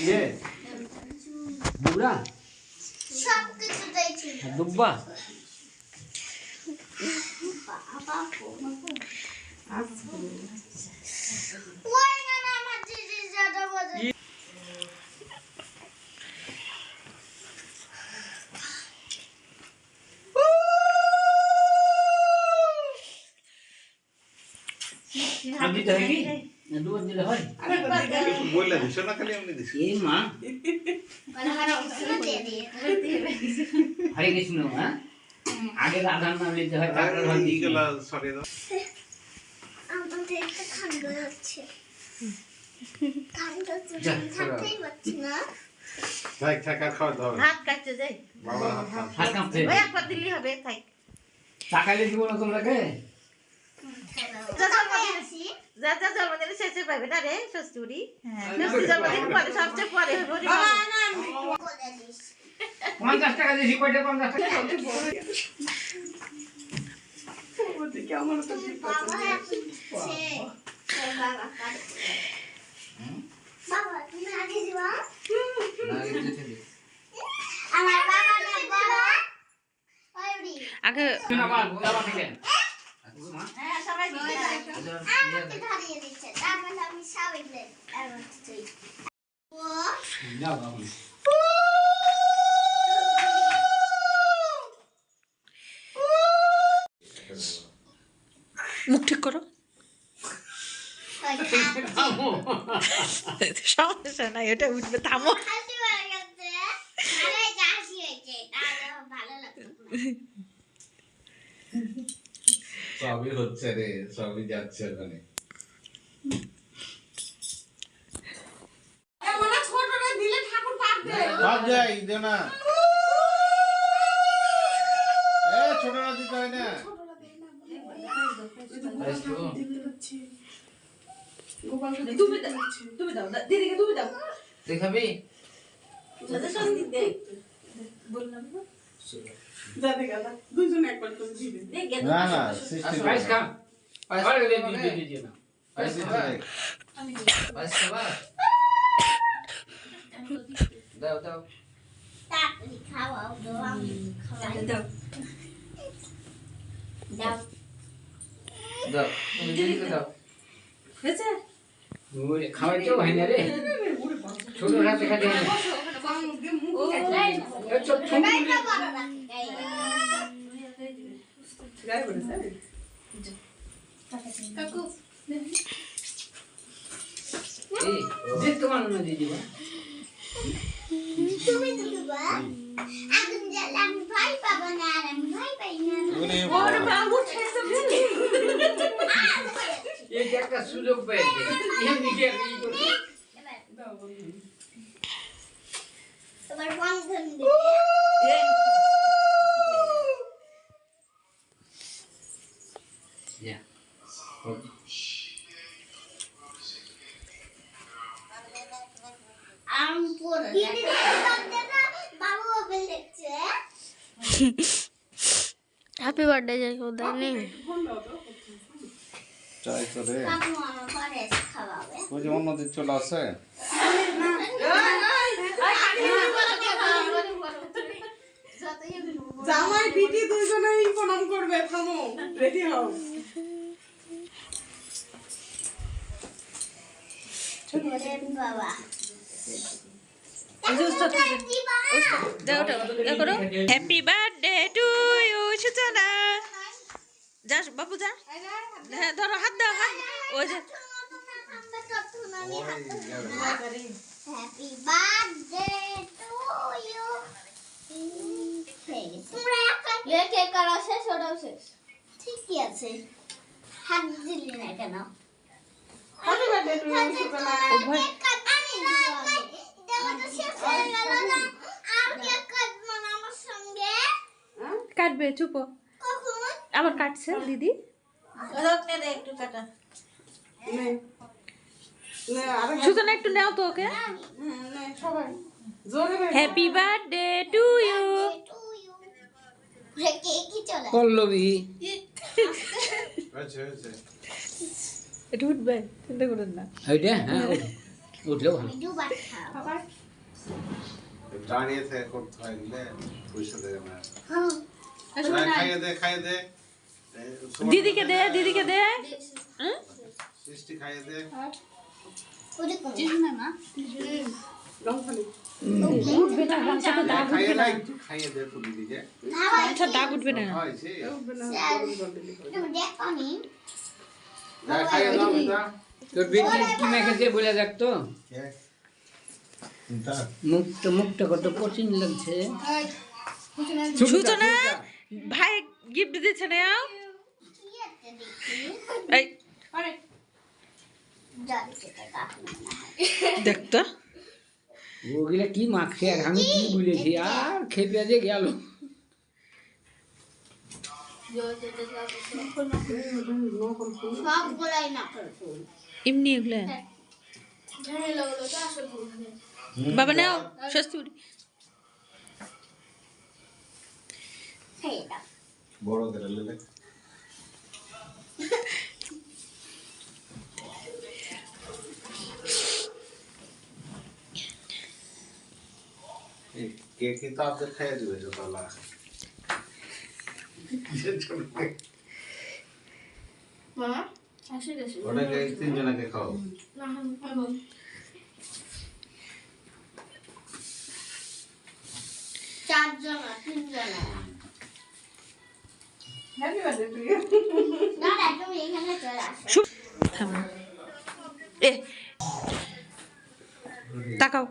ये बुरा सब कुछ देखिए दुब्बा वो ना ना मत जी ज्यादा बजे अभी जाएगी दूध दिले भाई बोलला दिसो ना खाली हमने दिसो ये मां हरा उसने दे दिए हरे कृष्ण हां आगे राधा नाम ले है ताकर भर दी गला सरे दाও हम तो देखते ঠান্ডা যাচ্ছে ঠান্ডা থাকতেই পাচ্ছি না থাক থাক আর খাওয়া দাও হাত কাটতে যাই বাবা हाथ कांपते ওই একবার দিলি হবে থাক টাকালে দিব না তোমরা কে যা জন্মদিনে শেষে পাবে না রে শ্বশুরি শ্বশুরি জন্মদিন পরে সবচেয়ে পরে হবে 50 টাকা দিছি কয়টা 50 টাকা বাবা বাবা তুমি আগে যাও না দিতে দে আমার বাবা না বড় ওইডি আগে না বাবা থেকে হ্যাঁ সবাই দিবে আমাকে ধরিয়ে দিচ্ছে তারপর আমি সবাই প্লেট আর হচ্ছে ও না বাবা মুখ ঠিক করো সমস্যা নাই এটা উঠবে থামো হাসি পায় গেছে আরে হাসি হয়েছে তাহলে ভালো লাগবে সবই হচ্ছে রে সবই যাচ্ছে ওখানে মানে ছোটটা দিলে ঠাকুর পাকবে সব যাই দে না এ ছোটরা দিতে হয় না তুমি দাও দিদিকে তুমি দাও দেখাবি দাদা সত্যি দে বললাম না দাদা গাদা দুজন একবার করে দিবে দেখ গেল না না আচ্ছা রাইস খা আরে দে দিদি না রাইস খা রাইস খাবা দাও দাও তাড়াতাড়ি খাওয়াও দাও আমি খাওয়াই দাও দাও দাও দিদি দাও হয়েছে ওরে খাওয়াইতেও হয় না রে ছোট হাতে খাতে হয় না ছোট ছোট এই যে তোমার না দিদি বা তুমি দিবা এখন যারা আমি ভাই পাবো না আর আমি ভাই পাই না ওরে বাবু ঠেসে দিলি এই যে একটা সুযোগ পেয়েছে এমনি কি আর ই করতে তোমার বন্ধন দিবে ইয়া আম পুরো দিদি বাবু বলে দেখছে হ্যাপি বার্থডে যাই ওদের নেই চাই তো রে বাবু আমার পরে খাওয়াবে ওই যে অন্যদিন চলে আসে জামাই বিটি দুইজনেই প্রণাম করবে থামো রেডি হও বাবা হ্যাপি বার্থডে টু ইউ সূচনা যা বাবু যা হ্যাঁ ধরো হাত দাও হাত ওই যে হ্যাপি বার্থডে টু ইউ কে করা শেষ ওটাও শেষ ঠিকই আছে হাত দিলি না কেন হ্যাপি বার্থডে টু ইউ সূচনা কাটবে চুপ আবার কাটছে দিদি একটু কাটা সূচনা একটু নাও তো okay happy birthday to you Pallavi আচ্ছা আচ্ছা এটা উঠবে চিন্তা করেন না ওইটা হ্যাঁ উঠলেও ভালো আমি দুবার খাবো দাঁড়িয়ে থেকে করতে হয় গেলে পয়সা দেবে না হ্যাঁ খাইয়ে দে দিদিকে দে দিদিকে দে হুম? সৃষ্টি খাইয়ে দে ওরে কোন খাইয়ে না একটু খাইয়ে দে তো দিদিকে আচ্ছা দাগ উঠবে না হয়েছে তুমি দেখো নি খাইয়ে দাও বেটা তোর বেটি কি মেখেছে বলে দেখ তো মুখটা কত কঠিন লাগছে সূচনা ভাই গিফট দিচ্ছে না কি আছে দেখি এই জানি সেটা কাটলো না দেখ তো ওগুলা কি মাখছে আর আমি কি বলেছি আর খেপে যে গেল সবগুলাই না এমনি এগুলো বাবা নাও সস্তুরি খেয়ে দাও বড় করে লেলে কে কি তো আপনার খাইয়ে দিবে জোতালা ওটাকে 3 জনকে খাও চারজন 3 জন না না তুমি এখানে চলে আসো থাম এ তাকাও